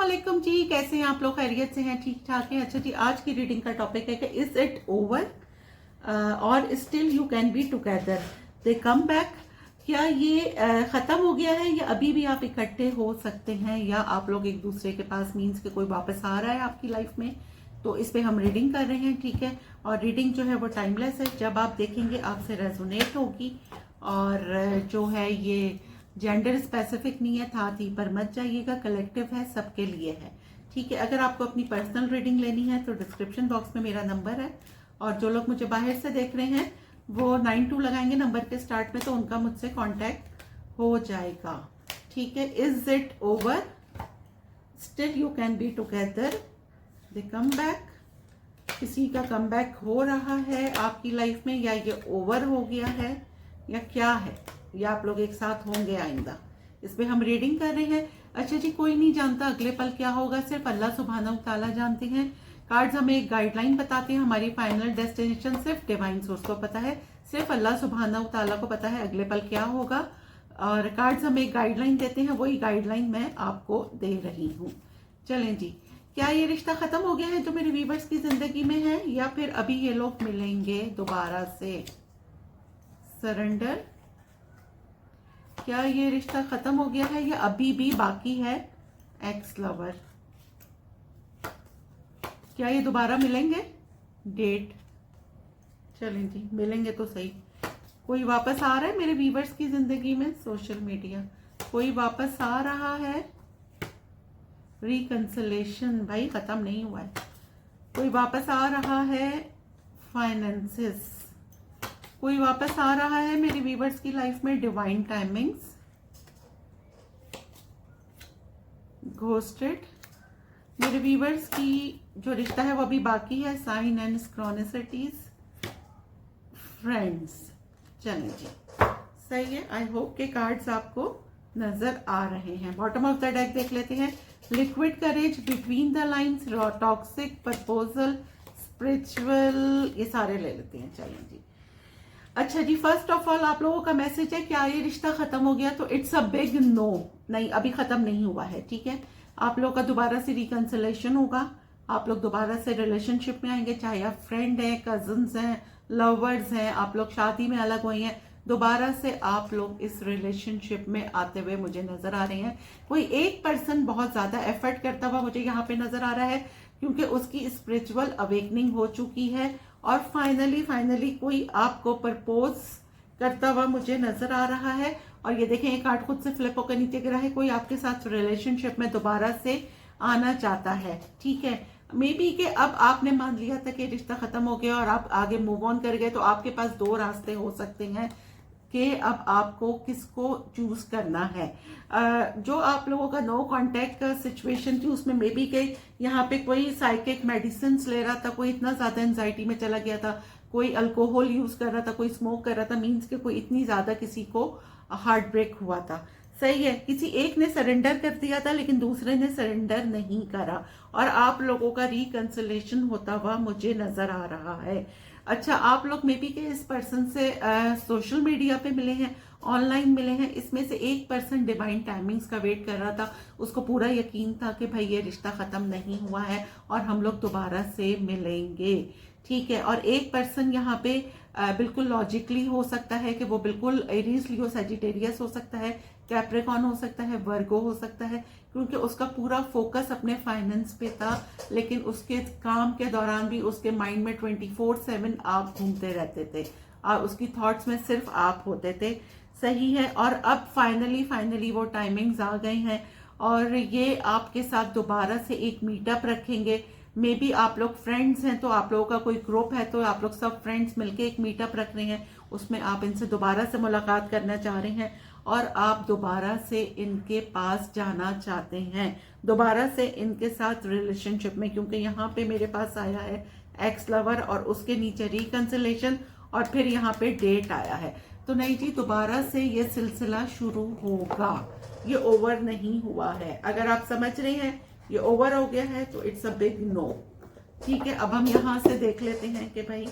वालेकुम जी, कैसे हैं आप लोग? खैरियत से हैं? ठीक ठाक हैं? अच्छा जी, आज की रीडिंग का टॉपिक है कि इज इट ओवर और still you can be together, they come back. क्या ये खत्म हो गया है या अभी भी आप इकट्ठे हो सकते हैं, या आप लोग एक दूसरे के पास मीन्स के कोई वापस आ रहा है आपकी लाइफ में? तो इस पे हम रीडिंग कर रहे हैं, ठीक है। और रीडिंग जो है वो टाइमलेस है, जब आप देखेंगे आपसे रेजोनेट होगी। और जो है ये जेंडर स्पेसिफिक नहीं है, था थी पर मत जाइएगा, कलेक्टिव है, सबके लिए है, ठीक है। अगर आपको अपनी पर्सनल रीडिंग लेनी है तो डिस्क्रिप्शन बॉक्स में मेरा नंबर है, और जो लोग मुझे बाहर से देख रहे हैं वो 92 लगाएंगे नंबर के स्टार्ट में, तो उनका मुझसे कांटेक्ट हो जाएगा, ठीक है। Is it over, still you can be together, they come back. किसी का कम बैक हो रहा है आपकी लाइफ में, या ये ओवर हो गया है, या क्या है, या आप लोग एक साथ होंगे आइंदा, इस पे हम रीडिंग कर रहे हैं। अच्छा जी, कोई नहीं जानता अगले पल क्या होगा, सिर्फ अल्लाह सुब्हानहू ताला जानते हैं। कार्ड्स हमें एक गाइडलाइन बताते हैं, हमारी फाइनल डेस्टिनेशन सिर्फ डिवाइन सोर्स को पता है, सिर्फ अल्लाह सुब्हानहू ताला को पता है अगले पल क्या होगा। और कार्ड्स हमें एक गाइडलाइन देते हैं, वही गाइडलाइन मैं आपको दे रही हूँ। चलें जी, क्या ये रिश्ता खत्म हो गया है जो मेरे व्यूवर्स की जिंदगी में है, या फिर अभी ये लोग मिलेंगे दोबारा से? सरेंडर, क्या ये रिश्ता खत्म हो गया है या अभी भी बाकी है? एक्स लवर, क्या ये दोबारा मिलेंगे? डेट, चलें जी मिलेंगे तो सही। कोई वापस आ रहा है मेरे व्यूवर्स की जिंदगी में? सोशल मीडिया, कोई वापस आ रहा है? रिकंसिलेशन, भाई खत्म नहीं हुआ है, कोई वापस आ रहा है? फाइनेंसेस, कोई वापस आ रहा है मेरी व्यूवर्स की लाइफ में? डिवाइन टाइमिंग्स, घोस्टेड, मेरे व्यूवर्स की जो रिश्ता है वो अभी बाकी है। Sign and synchronicities, friends. चलें जी, सही है। आई होप के कार्ड्स आपको नजर आ रहे हैं। बॉटम ऑफ द डेक देख लेते हैं। Liquid courage, between the lines, toxic, proposal, spiritual, ये सारे ले लेते हैं। चलें जी, अच्छा जी, फर्स्ट ऑफ ऑल आप लोगों का मैसेज है, क्या ये रिश्ता खत्म हो गया? तो इट्स अ बिग नो, नहीं अभी खत्म नहीं हुआ है, ठीक है। आप लोगों का दोबारा से रिकंसिलेशन होगा, आप लोग दोबारा से रिलेशनशिप में आएंगे, चाहे आप फ्रेंड हैं, कजन्स हैं, लवर्स हैं, आप लोग शादी में अलग हुए हैं, दोबारा से आप लोग इस रिलेशनशिप में आते हुए मुझे नजर आ रहे हैं। कोई एक पर्सन बहुत ज्यादा एफर्ट करता हुआ मुझे यहाँ पे नजर आ रहा है, क्योंकि उसकी स्पिरिचुअल अवेकनिंग हो चुकी है, और फाइनली कोई आपको प्रपोज करता हुआ मुझे नजर आ रहा है। और ये देखें, एक कार्ड खुद से फ्लिप होकर नीचे गिरा है, कोई आपके साथ रिलेशनशिप में दोबारा से आना चाहता है, ठीक है। मे बी कि अब आपने मान लिया था कि रिश्ता खत्म हो गया और आप आगे मूव ऑन कर गए, तो आपके पास दो रास्ते हो सकते हैं कि अब आपको किसको चूज करना है। जो आप लोगों का नो कांटेक्ट का सिचुएशन थी, उसमें मे बी के यहाँ पे कोई साइकिक मेडिसिन ले रहा था, कोई इतना ज्यादा एंजाइटी में चला गया था, कोई अल्कोहल यूज कर रहा था, कोई स्मोक कर रहा था, मीन्स के कोई इतनी ज्यादा किसी को हार्ट ब्रेक हुआ था। सही है, किसी एक ने सरेंडर कर दिया था लेकिन दूसरे ने सरेंडर नहीं करा, और आप लोगों का रिकंसिलेशन होता हुआ मुझे नजर आ रहा है। अच्छा, आप लोग मे बी के इस पर्सन से सोशल मीडिया पे मिले हैं, ऑनलाइन मिले हैं। इसमें से एक पर्सन डिवाइन टाइमिंग्स का वेट कर रहा था, उसको पूरा यकीन था कि भाई ये रिश्ता खत्म नहीं हुआ है और हम लोग दोबारा से मिलेंगे, ठीक है। और एक पर्सन यहाँ पे बिल्कुल लॉजिकली हो सकता है कि वो बिल्कुल एरीज लियो सजिटेरियस हो सकता है, कैप्रिकॉन हो सकता है, वर्गो हो सकता है, क्योंकि उसका पूरा फोकस अपने फाइनेंस पे था, लेकिन उसके काम के दौरान भी उसके माइंड में 24/7 आप घूमते रहते थे, और उसकी थॉट्स में सिर्फ आप होते थे, सही है। और अब फाइनली वो टाइमिंग्स आ गए हैं, और ये आपके साथ दोबारा से एक मीटअप रखेंगे। मे बी आप लोग फ्रेंड्स हैं, तो आप लोगों का कोई ग्रुप है, तो आप लोग सब फ्रेंड्स मिलके एक मीटअप रख रहे हैं, उसमें आप इनसे दोबारा से मुलाकात करना चाह रहे हैं, और आप दोबारा से इनके पास जाना चाहते हैं, दोबारा से इनके साथ रिलेशनशिप में, क्योंकि यहाँ पे मेरे पास आया है एक्स लवर, और उसके नीचे रिकंसिलेशन, और फिर यहाँ पे डेट आया है। तो नहीं जी, दोबारा से ये सिलसिला शुरू होगा, ये ओवर नहीं हुआ है। अगर आप समझ रहे हैं ये ओवर हो गया है तो इट्स अ बिग नो, ठीक है। अब हम यहाँ से देख लेते हैं कि भाई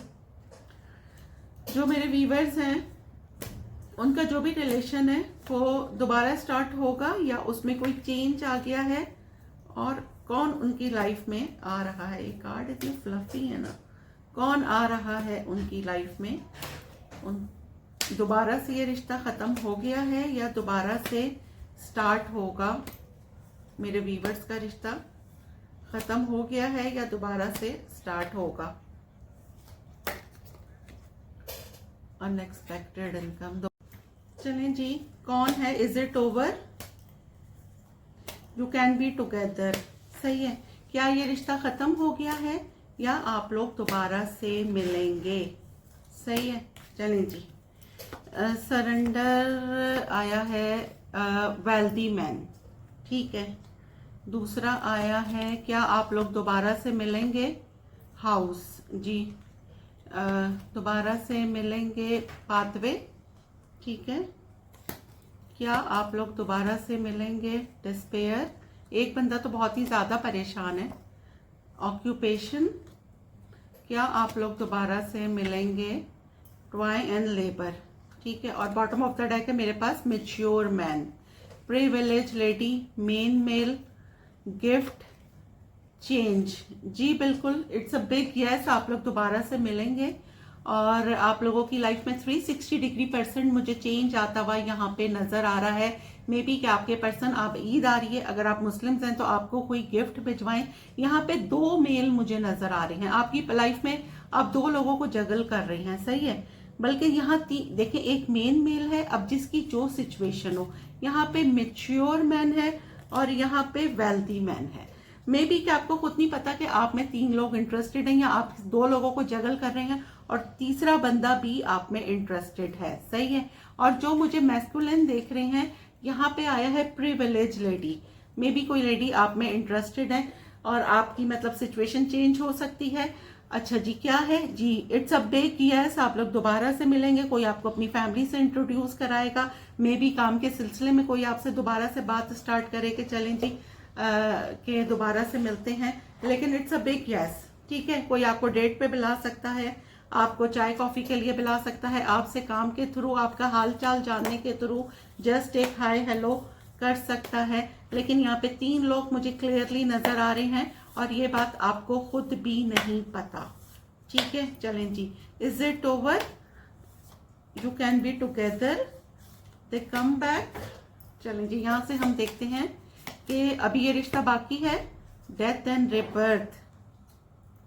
जो मेरे व्यूवर्स हैं उनका जो भी रिलेशन है वो दोबारा स्टार्ट होगा या उसमें कोई चेंज आ गया है, और कौन उनकी लाइफ में आ रहा है। ये कार्ड इतने फ्लफी है ना। कौन आ रहा है उनकी लाइफ में। उन दोबारा से ये रिश्ता ख़त्म हो गया है या दोबारा से स्टार्ट होगा। मेरे व्यूवर्स का रिश्ता ख़त्म हो गया है या दोबारा से स्टार्ट होगा। Unexpected income. चलें जी, कौन है। Is it over. You can be together. सही है। क्या ये रिश्ता ख़त्म हो गया है या आप लोग दोबारा से मिलेंगे। सही है। चलें जी, सरेंडर आया है, वेल्दी मैन। ठीक है। दूसरा आया है, क्या आप लोग दोबारा से मिलेंगे। हाउस जी, दोबारा से मिलेंगे। पाथवे। ठीक है। क्या आप लोग दोबारा से मिलेंगे। डिस्पेयर। एक बंदा तो बहुत ही ज़्यादा परेशान है। ऑक्यूपेशन। क्या आप लोग दोबारा से मिलेंगे। Try and labour. ठीक है। और बॉटम ऑफ द डेक है मेरे पास mature man, privilege lady, main mail, gift, change. जी बिल्कुल, इट्स अ बिग यस। आप लोग दोबारा से मिलेंगे और आप लोगों की लाइफ में 360 डिग्री % मुझे चेंज आता हुआ यहाँ पे नजर आ रहा है। मे बी कि आपके पर्सन, आप ईद आ रही है, अगर आप मुस्लिम्स हैं तो आपको कोई गिफ्ट भिजवाएं। यहाँ पे 2 मेल मुझे नजर आ रहे हैं। आपकी लाइफ में आप 2 लोगों को जगल कर रही हैं। सही है। बल्कि यहाँ देखिए, एक मेन मेल है। अब जिसकी जो सिचुएशन हो, यहाँ पे मेच्योर मैन है और यहाँ पे वेल्दी मैन है। मे बी कि आपको खुद नहीं पता कि आप में 3 लोग इंटरेस्टेड हैं या आप 2 लोगों को जगल कर रहे हैं और तीसरा बंदा भी आप में इंटरेस्टेड है। सही है। और जो मुझे मैस्कुलिन देख रहे हैं, यहाँ पे आया है प्रिविलेज लेडी। मे बी कोई लेडी आप में इंटरेस्टेड है और आपकी मतलब सिचुएशन चेंज हो सकती है। अच्छा जी, क्या है जी। It's a big yes. आप लोग दोबारा से मिलेंगे। कोई आपको अपनी फैमिली से इंट्रोड्यूस कराएगा। मे बी काम के सिलसिले में कोई आपसे दोबारा से बात स्टार्ट करे कि चलें जी के दोबारा से मिलते हैं। लेकिन इट्स अ बिग यस। ठीक है। कोई आपको डेट पे बुला सकता है, आपको चाय कॉफी के लिए बुला सकता है, आपसे काम के थ्रू, आपका हाल चाल जानने के थ्रू जस्ट एक हाय हेलो कर सकता है। लेकिन यहाँ पे 3 लोग मुझे क्लियरली नजर आ रहे हैं और ये बात आपको खुद भी नहीं पता। ठीक है। चलें जी, is it over. You can be together, they come back. चलें जी, यहाँ से हम देखते हैं कि अभी ये रिश्ता बाकी है। Death and rebirth.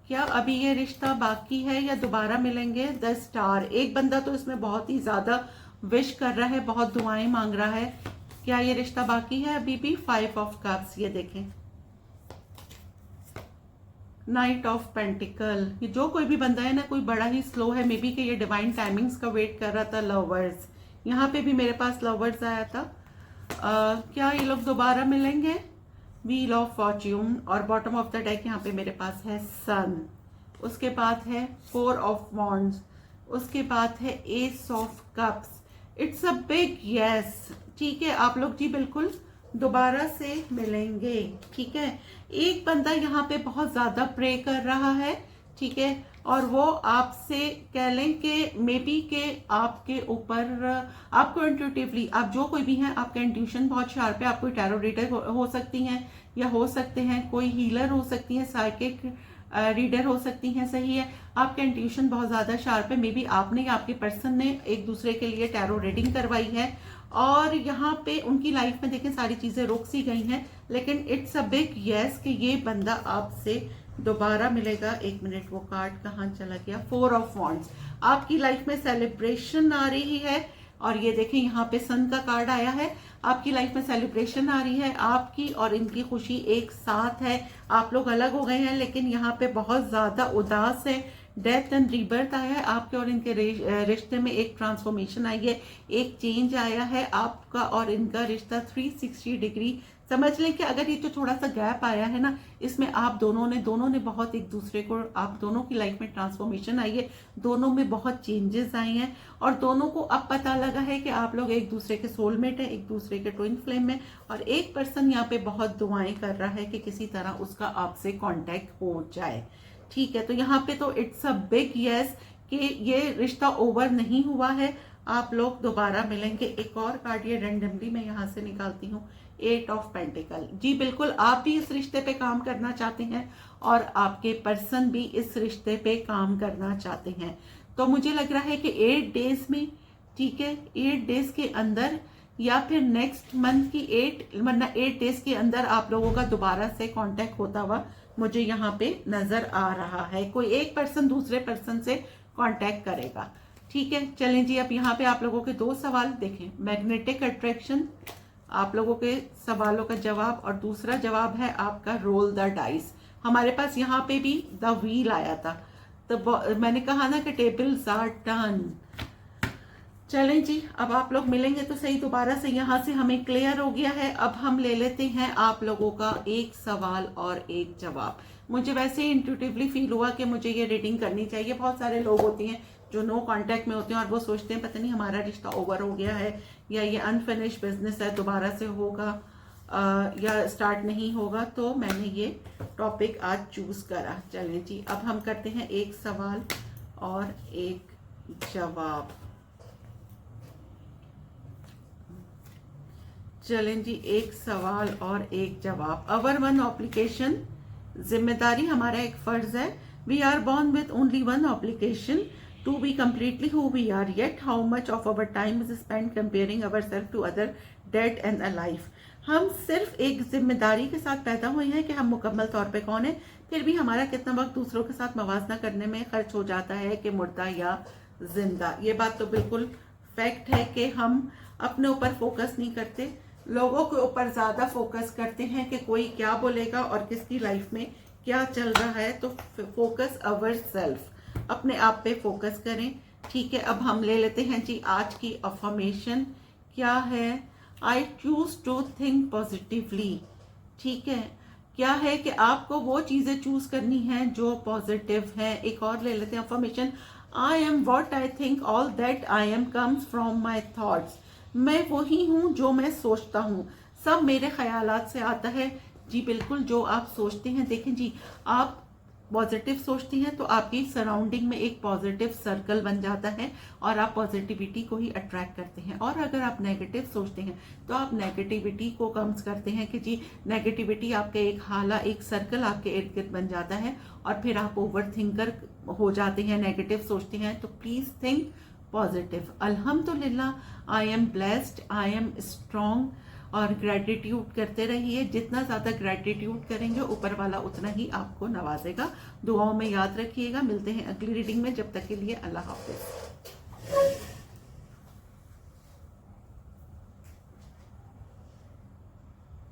क्या अभी ये रिश्ता बाकी है या दोबारा मिलेंगे। The star. एक बंदा तो इसमें बहुत ही ज्यादा विश कर रहा है, बहुत दुआएं मांग रहा है। क्या ये रिश्ता बाकी है अभी भी। 5 ऑफ कप्स। ये देखें, नाइट ऑफ पेंटिकल। ये जो कोई भी बंदा है ना, कोई बड़ा ही स्लो है। मे बी कि ये डिवाइन टाइमिंग्स का वेट कर रहा था। लवर्स। यहाँ पे भी मेरे पास लवर्स आया था। क्या ये लोग दोबारा मिलेंगे। Wheel of Fortune. और बॉटम ऑफ द डेक यहाँ पे मेरे पास है सन। उसके बाद है 4 ऑफ वॉन्ड्स। उसके बाद है S of cups. It's a big yes. ठीक है। आप लोग जी बिल्कुल दोबारा से मिलेंगे। ठीक है। एक बंदा यहाँ पे बहुत ज्यादा प्रे कर रहा है। ठीक है। और वो आपसे कह लें कि मे बी के आपके ऊपर, आपको इंट्यूटिवली, आप जो कोई भी हैं, आपका इंट्यूशन बहुत शार्प है। आप कोई टैरो रीडर हो सकती हैं या हो सकते हैं कोई हीलर हो सकती हैं, साइकिक रीडर हो सकती हैं। सही है। आपका इंट्यूशन बहुत ज्यादा शार्प है। मे बी आपने या आपके पर्सन ने एक दूसरे के लिए टैरो रीडिंग करवाई है और यहाँ पे उनकी लाइफ में देखें सारी चीजें रुक सी गई हैं। लेकिन इट्स अ बिग यस कि ये बंदा आपसे दोबारा मिलेगा। 1 मिनट, वो कार्ड कहाँ चला गया। 4 ऑफ वॉन्ड्स। आपकी लाइफ में सेलिब्रेशन आ रही है और ये देखें यहाँ पे सन का कार्ड आया है। आपकी लाइफ में सेलिब्रेशन आ रही है। आपकी और इनकी खुशी एक साथ है। आप लोग अलग हो गए हैं लेकिन यहाँ पे बहुत ज्यादा उदास है। डेथ एंड रीबर्थ आया है। आपके और इनके रिश्ते में एक ट्रांसफॉर्मेशन आई है, एक चेंज आया है। आपका और इनका रिश्ता 360 डिग्री। समझ लें कि अगर ये जो थोड़ा सा गैप आया है ना, इसमें आप दोनों ने बहुत एक दूसरे को, आप दोनों की लाइफ में ट्रांसफॉर्मेशन आई है। दोनों में बहुत चेंजेस आए हैं और दोनों को अब पता लगा है कि आप लोग एक दूसरे के सोलमेट हैं, एक दूसरे के ट्विन फ्लेम में। और एक पर्सन यहाँ पे बहुत दुआएं कर रहा है कि किसी तरह उसका आपसे कांटेक्ट हो जाए। ठीक है। तो यहाँ पे तो इट्स अ बिग यस कि ये रिश्ता ओवर नहीं हुआ है। आप लोग दोबारा मिलेंगे। एक और कार्ड ये रैंडमली मैं यहाँ से निकालती हूँ। 8 ऑफ पेंटिकल। जी बिल्कुल, आप भी इस रिश्ते पे काम करना चाहते हैं और आपके पर्सन भी इस रिश्ते पे काम करना चाहते हैं। तो मुझे लग रहा है कि 8 डेज में, ठीक है, 8 डेज के अंदर या फिर नेक्स्ट मंथ की 8 डेज के अंदर आप लोगों का दोबारा से कांटेक्ट होता हुआ मुझे यहाँ पे नजर आ रहा है। कोई एक पर्सन दूसरे पर्सन से कांटेक्ट करेगा, ठीक है। चलें जी, अब यहाँ पे आप लोगों के 2 सवाल देखें। मैग्नेटिक अट्रैक्शन, आप लोगों के सवालों का जवाब, और दूसरा जवाब है आपका रोल द डाइस। हमारे पास यहाँ पे भी द व्हील आया था, तो मैंने कहा ना कि टेबल्स आर टर्न। चलें जी, अब आप लोग मिलेंगे तो सही दोबारा से। यहाँ से हमें क्लियर हो गया है। अब हम ले लेते हैं आप लोगों का एक सवाल और एक जवाब। मुझे वैसे ही इंट्यूटिवली फील हुआ कि मुझे ये रीडिंग करनी चाहिए। बहुत सारे लोग होते हैं जो नो कांटेक्ट में होते हैं और वो सोचते हैं पता नहीं हमारा रिश्ता ओवर हो गया है या ये अनफिनिश बिजनेस है, दोबारा से होगा या स्टार्ट नहीं होगा। तो मैंने ये टॉपिक आज चूज करा। चलें जी, अब हम करते हैं एक सवाल और एक जवाब। चलें जी, एक सवाल और एक जवाब। अवर वन ऑब्लिगेशन, जिम्मेदारी हमारा एक फर्ज है। We are born with only one obligation to be completely who we are, yet how much of our time is spent comparing ourselves to other dead and alive। हम सिर्फ एक जिम्मेदारी के साथ पैदा हुए हैं कि हम मुकम्मल तौर पे कौन है, फिर भी हमारा कितना वक्त दूसरों के साथ मवाजना करने में खर्च हो जाता है कि मुर्दा या जिंदा। ये बात तो बिल्कुल फैक्ट है कि हम अपने ऊपर फोकस नहीं करते, लोगों के ऊपर ज्यादा फोकस करते हैं कि कोई क्या बोलेगा और किसकी लाइफ में क्या चल रहा है। तो फोकस अवर सेल्फ, अपने आप पे फोकस करें, ठीक है। अब हम ले लेते हैं जी आज की अफर्मेशन क्या है। I choose to think positively, ठीक है। क्या है कि आपको वो चीजें चूज करनी है जो पॉजिटिव है। एक और ले लेते हैं affirmation. I am what I think, all that I am comes from my thoughts. मैं वही हूँ जो मैं सोचता हूँ, सब मेरे ख्यालात से आता है। जी बिल्कुल, जो आप सोचते हैं, देखें जी, आप पॉजिटिव सोचती हैं तो आपकी सराउंडिंग में एक पॉजिटिव सर्कल बन जाता है और आप पॉजिटिविटी को ही अट्रैक्ट करते हैं। और अगर आप नेगेटिव सोचते हैं तो आप नेगेटिविटी को कम्स करते हैं कि जी नेगेटिविटी आपके एक हाला, एक सर्कल आपके इर्द गिर्द बन जाता है और फिर आप ओवर थिंकर हो जाते हैं, नेगेटिव सोचते हैं। तो प्लीज थिंक पॉजिटिव। अल्हम्दुलिल्लाह, I am blessed, I am strong. और ग्रेटिट्यूड करते रहिए, जितना ज़्यादा ग्रेटिट्यूड करेंगे ऊपर वाला उतना ही आपको नवाजेगा। दुआओं में याद रखिएगा। मिलते हैं अगली रीडिंग में, जब तक के लिए अल्लाह हाफिज।